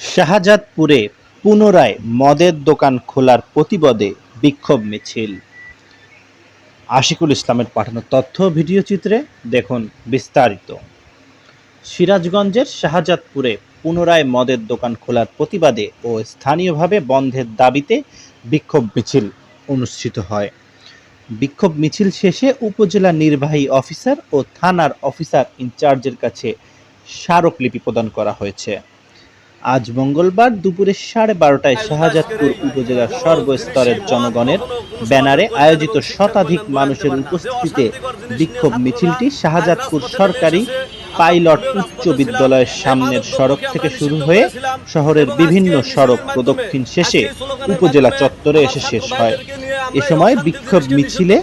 শাহজাদপুরে পুনরায় মদের দোকান খোলার প্রতিবাদে বিক্ষোভ মিছিল। আশিকুল ইসলামের পাঠানো তথ্য ভিডিও চিত্রে দেখুন বিস্তারিত। সিরাজগঞ্জের শাহজাদপুরে পুনরায় মদের দোকান খোলার প্রতিবাদে ও স্থানীয়ভাবে বন্ধের দাবিতে বিক্ষোভ মিছিল অনুষ্ঠিত হয়। বিক্ষোভ মিছিল শেষে উপজেলা নির্বাহী অফিসার ও থানার অফিসার ইনচার্জের কাছে স্মারকলিপি প্রদান করা হয়েছে। আজ মঙ্গলবার দুপুরে 12:30টায় শাহজাদপুর উপজেলার সর্বস্তরের জনগণের ব্যানারে আয়োজিত শতাধিক মানুষের উপস্থিতিতে বিক্ষোভ মিছিলটি শাহজাদপুর সরকারি পাইলট উচ্চ বিদ্যালয়ের সামনের সড়ক থেকে শুরু হয়ে শহরের বিভিন্ন সড়ক প্রদক্ষিণ শেষে উপজেলা চত্বরে এসে শেষ হয়। এ সময় বিক্ষোভ মিছিলে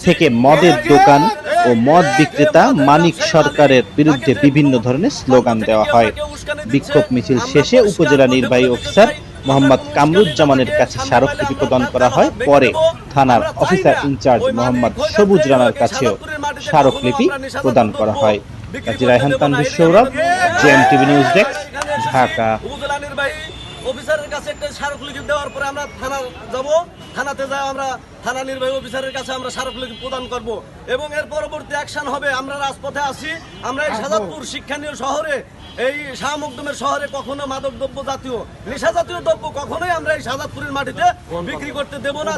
থেকে মদের দোকান ও মদ বিক্রেতা মানিক সরকারের বিরুদ্ধে বিভিন্ন ধরনের স্লোগান দেওয়া হয়। বিক্ষোভ মিছিল শেষে উপজেলা নির্বাহী অফিসার মোহাম্মদ কামরুজ্জামানের কাছে স্মারকলিপি প্রদান করা হয়। পরে থানার অফিসার ইনচার্জ মোহাম্মদ সবুজ রানার কাছেও স্মারকলিপি প্রদান করা হয়। কাজী রায়হান তানভীর সৌরভ, জেএমটিভি নিউজ ডেস্ক, ঢাকা। উপজেলা নির্বাহী অফিসারের কাছে একটা স্মারকলিপি দেওয়ার পরে আমরা থানা যাব। থানাতে যাই আমরা থানা নির্বাহী অফিসারের কাছে আমরা স্মারকলিপি প্রদান করব এবং এর পরবর্তী অ্যাকশন হবে। আমরা রাজপথে আসি। আমরা এই শাহজাদপুর শিক্ষানীয় শহরে, এই শাহ মখদুমের শহরে কখনো মাদক দ্রব্য জাতীয় নেশা জাতীয় দ্রব্য কখনোই আমরা এই শাহজাদপুরের মাটিতে বিক্রি করতে দেব না।